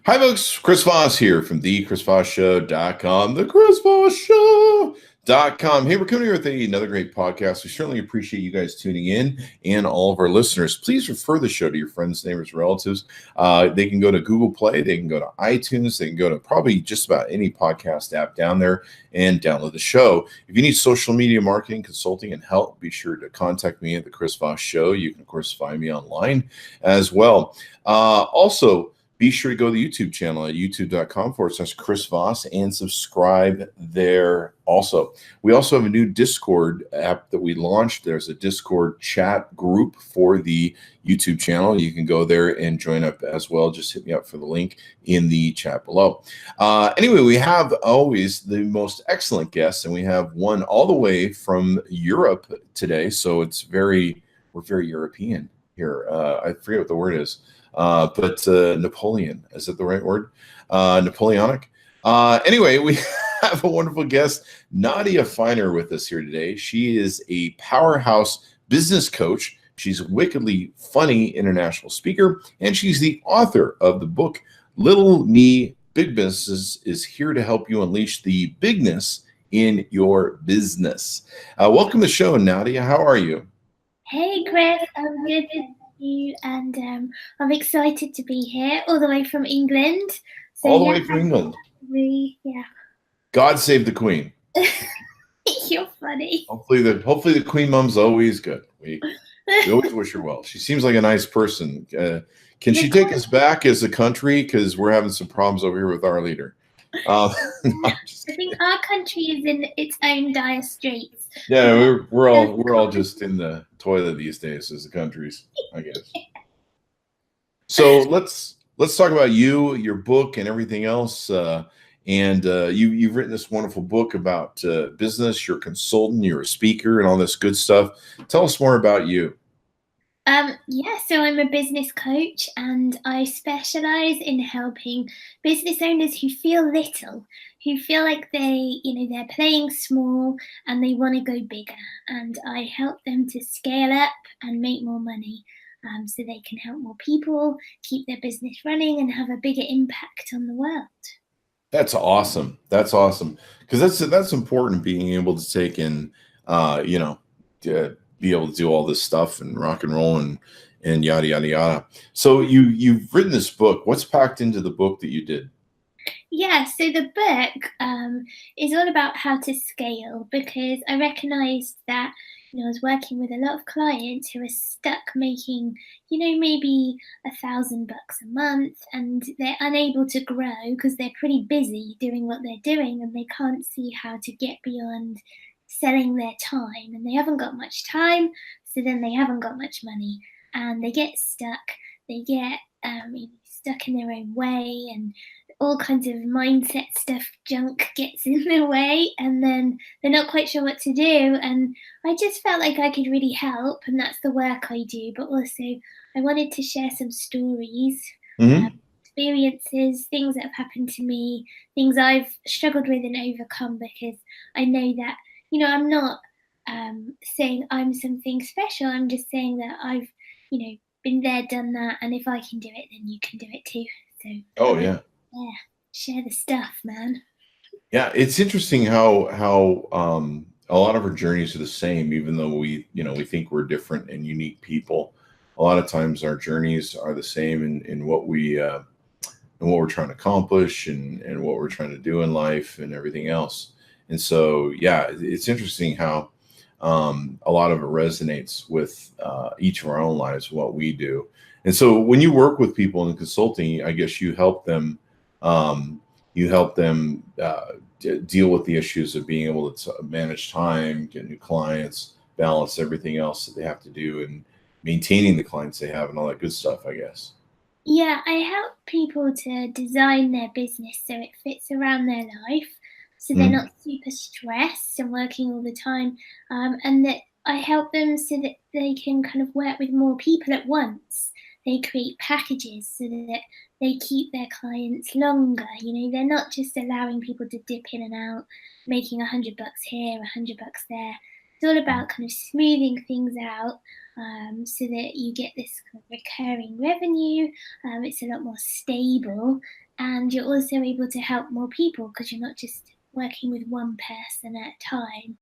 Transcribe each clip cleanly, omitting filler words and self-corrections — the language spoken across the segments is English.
Hi, folks. Chris Voss here from the ChrisVossShow.com, the ChrisVossShow.com. Hey, we're coming here with another great podcast. We certainly appreciate you guys tuning in and all of our listeners. Please refer the show to your friends, neighbors, relatives. They can go to Google Play. They can go to iTunes. They can go to probably just about any podcast app down there and download the show. If you need social media marketing, consulting, and help, be sure to contact me at the Chris Voss Show. You can, of course, find me online as well. Also, be sure to go to the YouTube channel at youtube.com/Chris Voss and subscribe there also. We also have a new Discord app that we launched. There's a Discord chat group for the YouTube channel. You can go there and join up as well. Just hit me up for the link in the chat below. Anyway, we have always the most excellent guests, and we have one all the way from Europe today. So we're very European here. I forget what the word is. But Napoleon, is that the right word? Napoleonic. Anyway, we have a wonderful guest, Nadia Finer, with us here today. She is a powerhouse business coach. She's a wickedly funny international speaker, and she's the author of the book, Little Me, Big Business is here to help you unleash the bigness in your business. Welcome to the show, Nadia. How are you? Hey, Chris. I'm good. You and I'm excited to be here all the way from England. So, all the way from England. Yeah. God save the Queen. You're funny. Hopefully the Queen Mom's always good. We always wish her well. She seems like a nice person. Can she take us back as a country? Because we're having some problems over here with our leader. I think our country is in its own dire straits. Yeah, we're all just in the toilet these days as the countries, I guess. So let's talk about you, your book, and everything else. You've written this wonderful book about business. You're a consultant, you're a speaker, and all this good stuff. Tell us more about you. So I'm a business coach, and I specialize in helping business owners who feel little, who feel like they're playing small and they want to go bigger. And I help them to scale up and make more money, so they can help more people, keep their business running, and have a bigger impact on the world. That's awesome. That's awesome, because that's important, being able to take in, be able to do all this stuff and rock and roll and yada yada yada. So you've written this book. What's packed into the book that you did? Yeah, so the book is all about how to scale, because I recognized that I was working with a lot of clients who are stuck making maybe $1,000 a month, and they're unable to grow because they're pretty busy doing what they're doing, and they can't see how to get beyond selling their time, and they haven't got much time, so then they haven't got much money, and they get stuck. They get stuck in their own way, and all kinds of mindset stuff, junk gets in their way, and then they're not quite sure what to do. And I just felt like I could really help, and that's the work I do. But also I wanted to share some stories, experiences, things that have happened to me, things I've struggled with and overcome, because I know that I'm not saying I'm something special. I'm just saying that I've, been there, done that, and if I can do it, then you can do it too. So. Yeah, share the stuff, man. Yeah, it's interesting how a lot of our journeys are the same, even though we think we're different and unique people. A lot of times our journeys are the same in what we're trying to accomplish and what we're trying to do in life and everything else. And so, yeah, it's interesting how a lot of it resonates with each of our own lives, what we do. And so when you work with people in consulting, I guess you help them deal with the issues of being able to manage time, get new clients, balance everything else that they have to do, and maintaining the clients they have and all that good stuff, I guess. Yeah, I help people to design their business so it fits around their life, so they're not super stressed and working all the time, and that I help them so that they can kind of work with more people at once. They create packages so that they keep their clients longer. They're not just allowing people to dip in and out, making $100 here, $100 there. It's all about kind of smoothing things out, so that you get this kind of recurring revenue. It's a lot more stable and you're also able to help more people because you're not just working with one person at a time.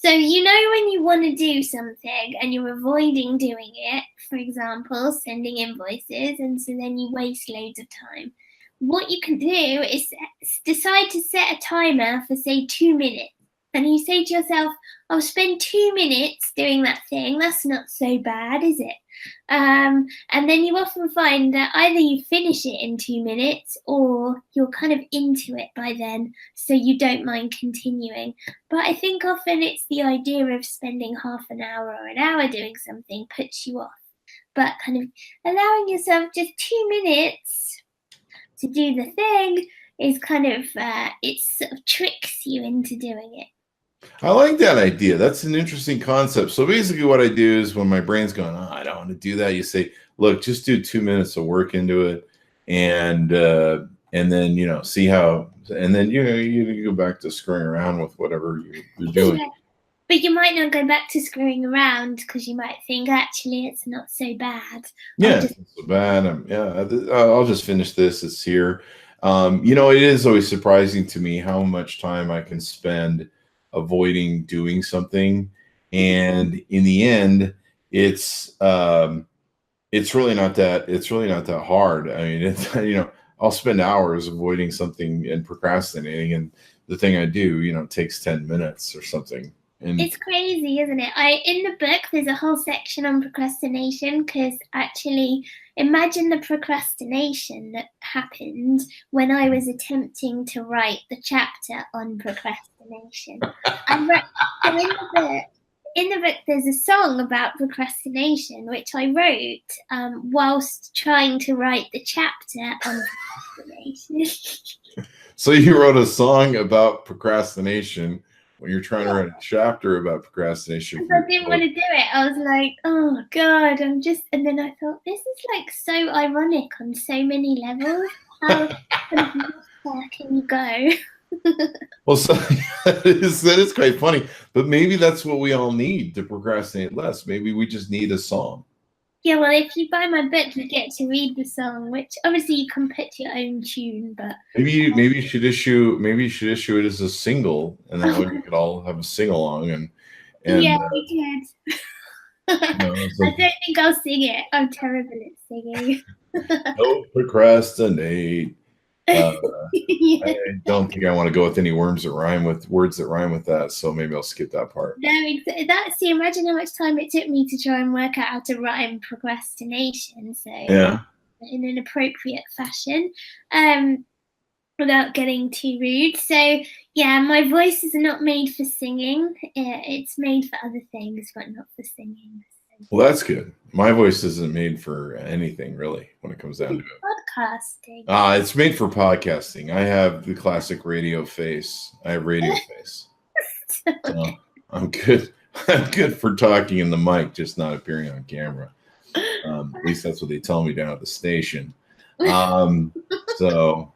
So you know when you want to do something and you're avoiding doing it, for example, sending invoices, and so then you waste loads of time. What you can do is decide to set a timer for, say, 2 minutes. And you say to yourself, I'll spend 2 minutes doing that thing. That's not so bad, is it? And then you often find that either you finish it in 2 minutes or you're kind of into it by then, so you don't mind continuing. But I think often it's the idea of spending half an hour or an hour doing something puts you off. But kind of allowing yourself just 2 minutes to do the thing is kind of, it sort of tricks you into doing it. I like that idea. That's an interesting concept. So basically what I do is when my brain's going, oh, I don't want to do that, you say, look, just do 2 minutes of work into it. And then, see how, and then, you go back to screwing around with whatever you're doing. Yeah. But you might not go back to screwing around because you might think, actually, it's not so bad. Yeah, it's not so bad. I'll just finish this. It's here. It is always surprising to me how much time I can spend avoiding doing something, and in the end, it's really not that hard. I mean, I'll spend hours avoiding something and procrastinating, and the thing I do, takes 10 minutes or something. And it's crazy, isn't it? In the book, there's a whole section on procrastination, because actually, imagine the procrastination that happened when I was attempting to write the chapter on procrastination. So in the book, there's a song about procrastination, which I wrote whilst trying to write the chapter on procrastination. So you wrote a song about procrastination when you're trying to write a chapter about procrastination. I didn't want to do it. I was like, oh God, and then I thought, this is like so ironic on so many levels. How far can you go? Well, so that is quite funny, but maybe that's what we all need to procrastinate less. Maybe we just need a song. Yeah, well, if you buy my book, you get to read the song, which obviously you can put your own tune, but maybe you should issue it as a single, and that way we could all have a sing along. And yeah, we could. I don't think I'll sing it. I'm terrible at singing. Don't procrastinate. I don't think I want to go with any words that rhyme with that, so maybe I'll skip that part. No, imagine how much time it took me to try and work out how to rhyme procrastination. So yeah, in an appropriate fashion, without getting too rude. So yeah, my voice is not made for singing. It's made for other things, but not for singing. Well, that's good. My voice isn't made for anything really when it comes down to it. Podcasting. It's made for podcasting. I have the classic radio face. I have radio face. So I'm good. I'm good for talking in the mic, just not appearing on camera. At least that's what they tell me down at the station. So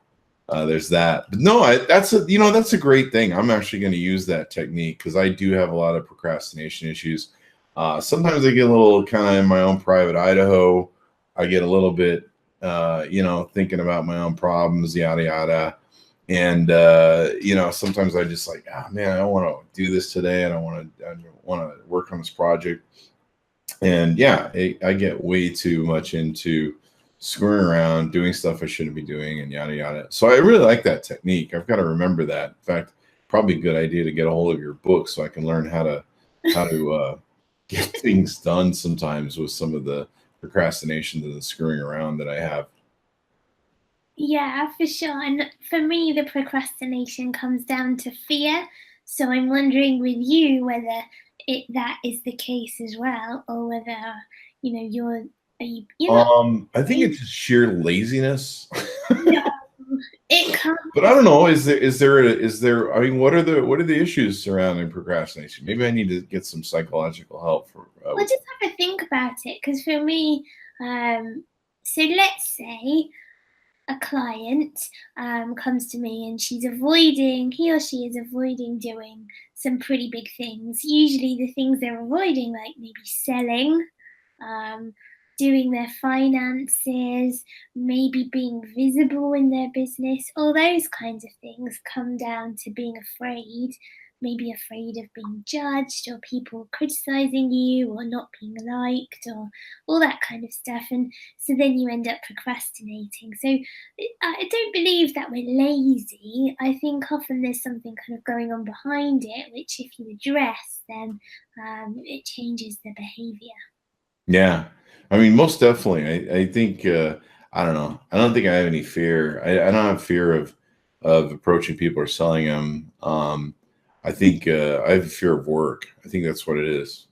there's that. But no, that's a great thing. I'm actually going to use that technique because I do have a lot of procrastination issues. Sometimes I get a little kind of in my own private Idaho. I get a little bit, thinking about my own problems, yada, yada. And, sometimes I just like, oh man, I don't want to do this today. I want to work on this project. And yeah, I get way too much into screwing around, doing stuff I shouldn't be doing, and yada, yada. So I really like that technique. I've got to remember that. In fact, probably a good idea to get a hold of your book so I can learn how to get things done sometimes with some of the procrastination and the screwing around that I have. Yeah, for sure. And for me, the procrastination comes down to fear. So I'm wondering with you whether that is the case as well, or whether I think it's just sheer laziness. Yeah, it comes. But I don't know. Is there? I mean, what are the issues surrounding procrastination? Maybe I need to get some psychological help for. Well, just have a think about it, because for me, so let's say a client comes to me and he or she is avoiding doing some pretty big things. Usually the things they're avoiding, like maybe selling, doing their finances, maybe being visible in their business, all those kinds of things come down to being afraid maybe afraid of being judged or people criticizing you or not being liked or all that kind of stuff. And so then you end up procrastinating. So I don't believe that we're lazy. I think often there's something kind of going on behind it, which if you address, then it changes the behavior. Yeah. I mean, most definitely. I think I don't know. I don't think I have any fear. I don't have fear of approaching people or selling them. I think I have a fear of work. I think that's what it is.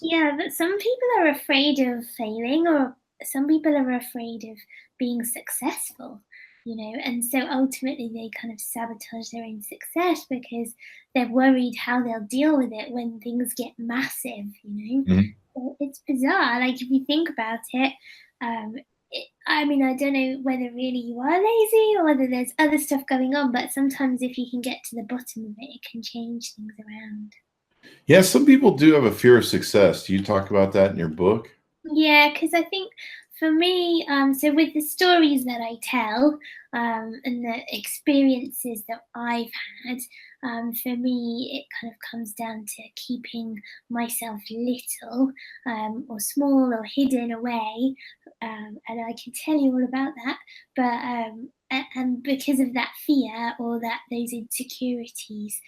Yeah, but some people are afraid of failing, or some people are afraid of being successful, and so ultimately they kind of sabotage their own success because they're worried how they'll deal with it when things get massive. Mhm. So it's bizarre. Like, if you think about it, um, I mean, I don't know whether really you are lazy or whether there's other stuff going on, but sometimes if you can get to the bottom of it, it can change things around. Yeah, some people do have a fear of success. Do you talk about that in your book? Yeah, because I think for me, so with the stories that I tell, and the experiences that I've had, for me, it kind of comes down to keeping myself little, or small or hidden away. And I can tell you all about that. But and because of that fear or those insecurities,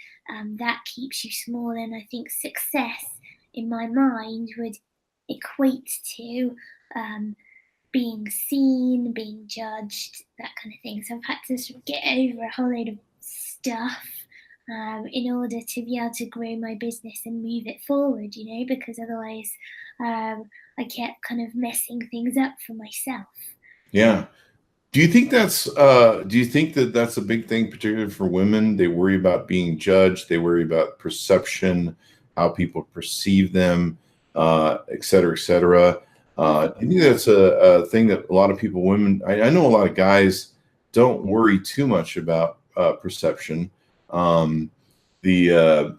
that keeps you small. And I think success in my mind would equate to being seen, being judged, that kind of thing. So I've had to sort of get over a whole load of stuff in order to be able to grow my business and move it forward, because otherwise I kept kind of messing things up for myself. Yeah. Do you think that's a big thing, particularly for women? They worry about being judged, they worry about perception, how people perceive them, et cetera, et cetera. Do you think that's a thing that a lot of women, I know a lot of guys don't worry too much about perception. Um, I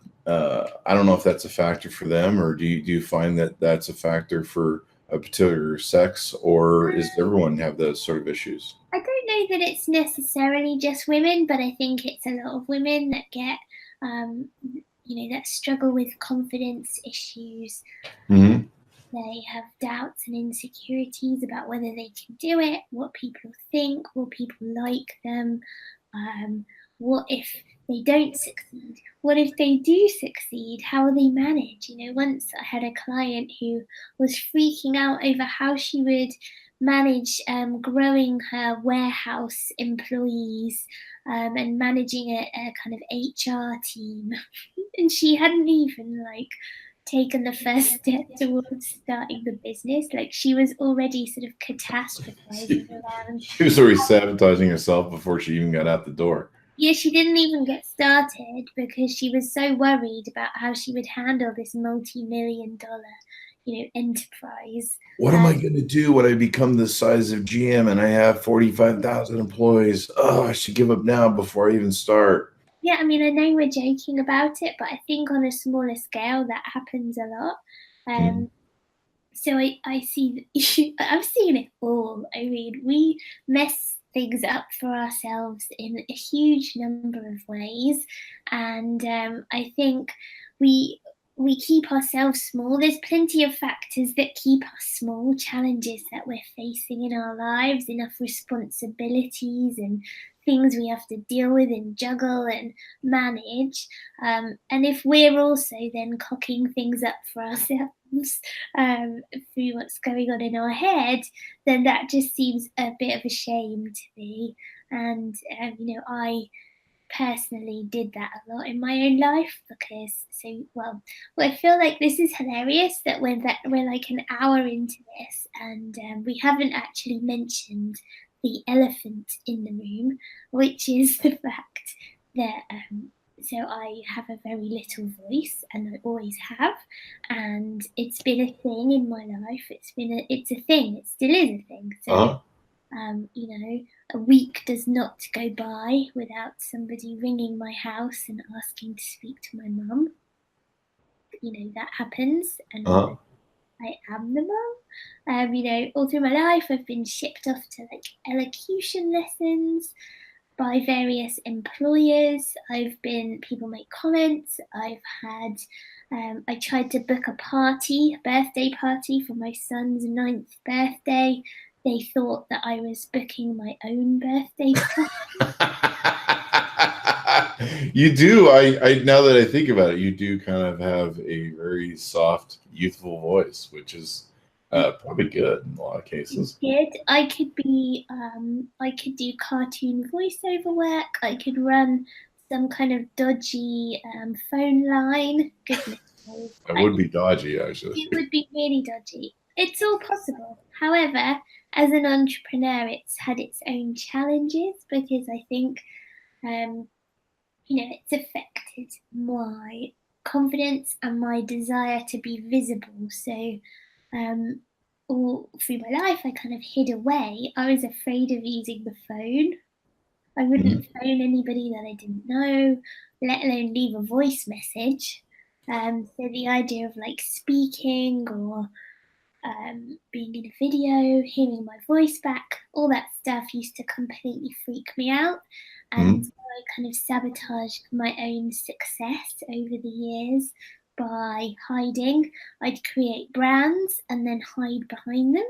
don't know if that's a factor for them, or do you find that that's a factor for a particular sex, or is everyone have those sort of issues? I don't know that it's necessarily just women, but I think it's a lot of women that get, that struggle with confidence issues. Hmm. They have doubts and insecurities about whether they can do it, what people think, will people like them, um, what if they don't succeed? What if they do succeed? How will they manage? Once I had a client who was freaking out over how she would manage growing her warehouse employees, and managing a kind of HR team. And she hadn't even taken the first step towards starting the business. Like, she was already sort of catastrophizing around. She was already sabotaging herself before she even got out the door. Yeah, she didn't even get started because she was so worried about how she would handle this multi-million-dollar, enterprise. What am I going to do when I become the size of GM and I have 45,000 employees? Oh, I should give up now before I even start. Yeah, I mean, I know we're joking about it, but I think on a smaller scale that happens a lot. Mhm. So I see the issue. I've seen it all. I mean, we mess things up for ourselves in a huge number of ways, and I think we we keep ourselves small. There's plenty of factors that keep us small, challenges that we're facing in our lives, enough responsibilities and things we have to deal with and juggle and manage. And if we're also then cocking things up for ourselves, through what's going on in our head, then that just seems a bit of a shame to me. And I personally did that a lot in my own life because I feel like this is hilarious that we're like an hour into this, and we haven't actually mentioned the elephant in the room, which is the fact that so I have a very little voice, and I always have, and it's been a thing in my life. It's a thing. It still is a thing. So Uh-huh. a week does not go by without somebody ringing my house and asking to speak to my mum. That happens, and Uh-huh. I am the mum. All through my life, I've been shipped off to like elocution lessons. by various employers. People make comments. I tried to book a birthday party for my son's 9th birthday. They thought that I was booking my own birthday party. You do. I now that I think about it, you do kind of have a very soft, youthful voice, which is probably good in a lot of cases. I could do cartoon voiceover work. I could run some kind of dodgy phone line. Goodness knows. It would be dodgy, actually. It would be really dodgy. It's all possible. However, as an entrepreneur, it's had its own challenges because I think, it's affected my confidence and my desire to be visible. So, all through my life, I kind of hid away. I was afraid of using the phone. I wouldn't phone anybody that I didn't know, let alone leave a voice message. So the idea of like speaking or being in a video, hearing my voice back, all that stuff used to completely freak me out. And so I kind of sabotaged my own success over the years by hiding. I'd create brands and then hide behind them.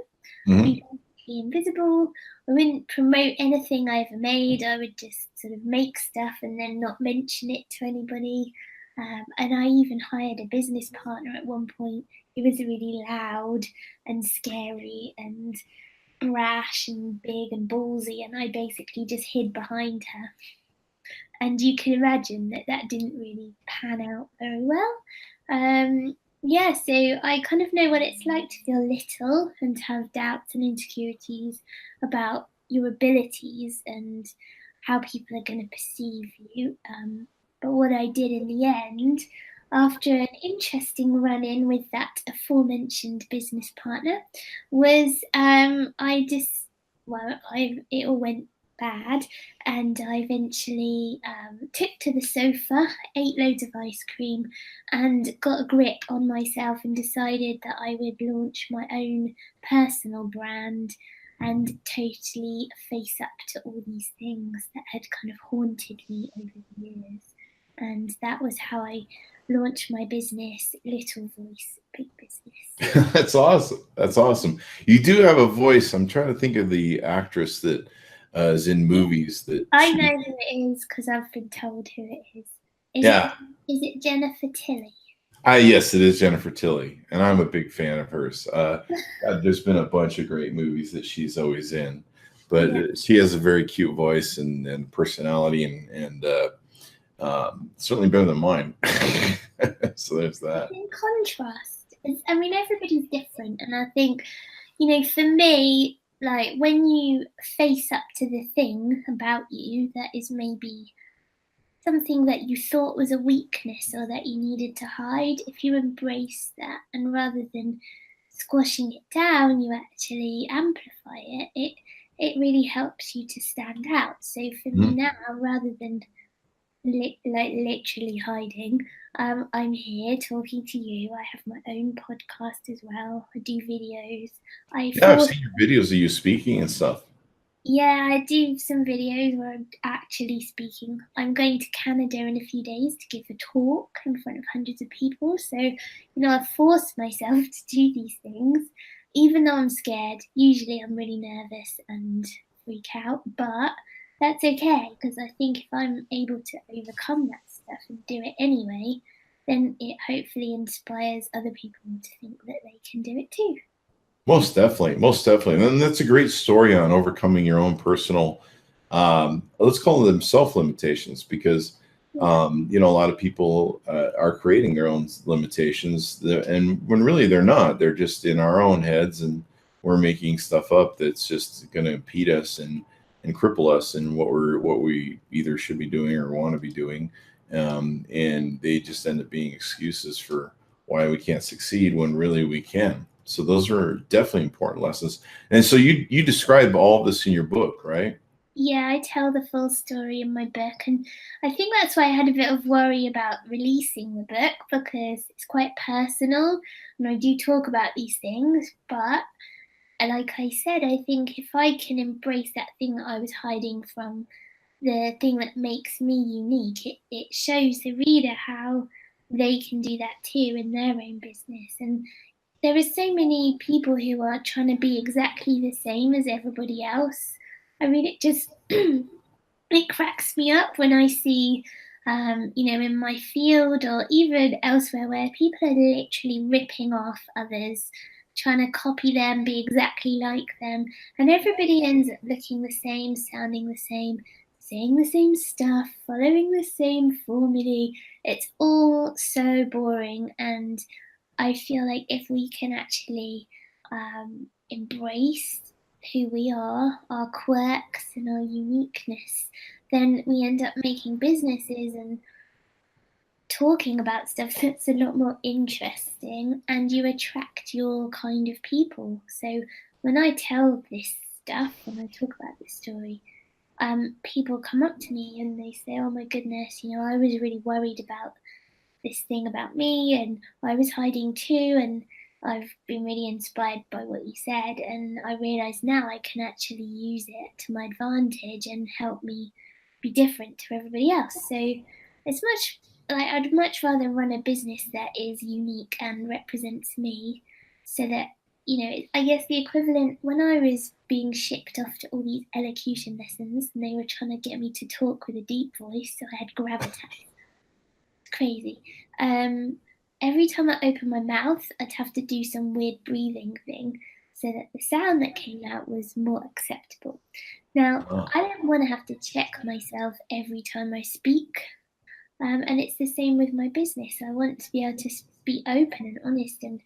Be invisible. I wouldn't promote anything I ever made. I would just sort of make stuff and then not mention it to anybody. And I even hired a business partner at one point. He was really loud and scary and brash and big and ballsy, and I basically just hid behind her. And you can imagine that didn't really pan out very well. So I kind of know what it's like to feel little and to have doubts and insecurities about your abilities and how people are going to perceive you. But what I did in the end, after an interesting run-in with that aforementioned business partner, was it all went bad, and I eventually took to the sofa, ate loads of ice cream, and got a grip on myself and decided that I would launch my own personal brand and totally face up to all these things that had kind of haunted me over the years. And that was how I launched my business, Little Voice, Big Business. That's awesome. That's awesome. You do have a voice. I'm trying to think of the actress that is in movies. I know who it is because I've been told who it is. Is it Jennifer Tilly? Yes, it is Jennifer Tilly, and I'm a big fan of hers. There's been a bunch of great movies that she's always in, but she has a very cute voice and personality, and certainly better than mine. So there's that. In contrast, everybody's different, and I think, for me, like when you face up to the thing about you that is maybe something that you thought was a weakness or that you needed to hide, if you embrace that and rather than squashing it down, you actually amplify it, it really helps you to stand out. So for me now, rather than literally hiding, I'm here talking to you. I have my own podcast as well. I do videos. I've seen your videos of you speaking and stuff. Yeah, I do some videos where I'm actually speaking. I'm going to Canada in a few days to give a talk in front of hundreds of people. So, I've forced myself to do these things, even though I'm scared. Usually I'm really nervous and freak out, but that's okay, because I think if I'm able to overcome that stuff and do it anyway, then it hopefully inspires other people to think that they can do it too. Most definitely. And that's a great story on overcoming your own personal, let's call them self-limitations, because, a lot of people are creating their own limitations, and when really they're not. They're just in our own heads, and we're making stuff up that's just going to impede us and cripple us in what we either should be doing or want to be doing. And they just end up being excuses for why we can't succeed when really we can. So those are definitely important lessons. And so you describe all of this in your book, right? Yeah, I tell the full story in my book. And I think that's why I had a bit of worry about releasing the book, because it's quite personal. And I do talk about these things. But like I said, I think if I can embrace that thing that I was hiding from the thing that makes me unique. It shows the reader how they can do that too in their own business. And there are so many people who are trying to be exactly the same as everybody else. I mean, it just it cracks me up when I see, in my field or even elsewhere, where people are literally ripping off others, trying to copy them, be exactly like them, and everybody ends up looking the same, sounding the same, saying the same stuff, following the same formulae. It's all so boring, and I feel like if we can actually embrace who we are, our quirks and our uniqueness, then we end up making businesses and talking about stuff that's a lot more interesting, and you attract your kind of people. So when I tell this stuff, when I talk about this story, people come up to me and they say, oh my goodness, I was really worried about this thing about me, and I was hiding too, and I've been really inspired by what you said, and I realize now I can actually use it to my advantage and help me be different to everybody else. So it's much like I'd much rather run a business that is unique and represents me, so that I guess the equivalent when I was being shipped off to all these elocution lessons and they were trying to get me to talk with a deep voice, so I had gravitas. Crazy. Every time I opened my mouth, I'd have to do some weird breathing thing so that the sound that came out was more acceptable. Now, I don't want to have to check myself every time I speak. And it's the same with my business. I want to be able to be open and honest and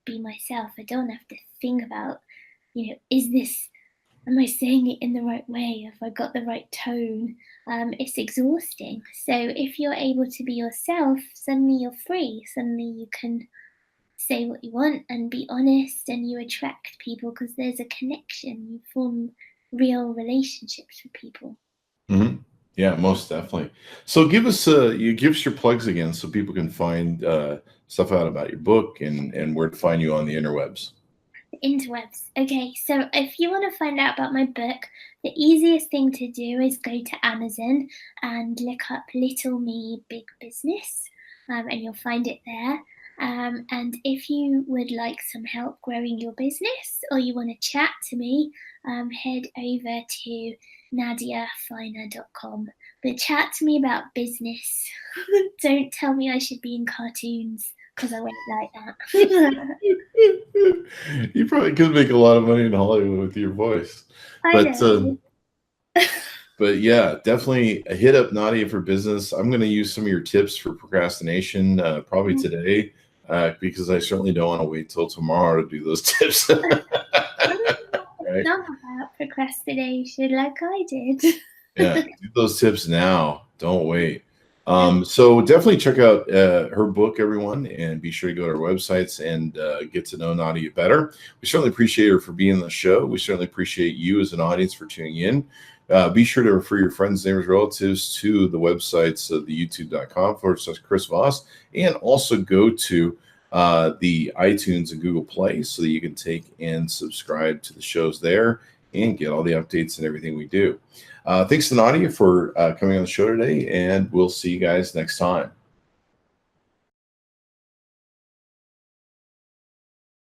be myself. I don't have to think about, am I saying it in the right way? Have I got the right tone? It's exhausting. So if you're able to be yourself, suddenly you're free. Suddenly you can say what you want and be honest, and you attract people because there's a connection. You form real relationships with people. Mm-hmm. Yeah, most definitely. So give us your plugs again so people can find stuff out about your book and where to find you on the interwebs. Interwebs. Okay, so if you want to find out about my book, the easiest thing to do is go to Amazon and look up Little Me Big Business, and you'll find it there. And if you would like some help growing your business, or you want to chat to me, head over to nadiafiner.com. But chat to me about business. Don't tell me I should be in cartoons, because I won't like that. You probably could make a lot of money in Hollywood with your voice. But yeah, definitely hit up Nadia for business. I'm going to use some of your tips for procrastination probably today because I certainly don't want to wait till tomorrow to do those tips. Right? Not about procrastination like I did. Yeah, do those tips now. Don't wait. So definitely check out her book, everyone, and be sure to go to our websites and get to know Nadia better. We certainly appreciate her for being on the show. We certainly appreciate you as an audience for tuning in. Be sure to refer your friends, neighbors, relatives to the websites of the youtube.com/Chris Voss, and also go to the iTunes and Google Play so that you can take and subscribe to the shows there and get all the updates and everything we do. Thanks to Nadia for coming on the show today, and we'll see you guys next time.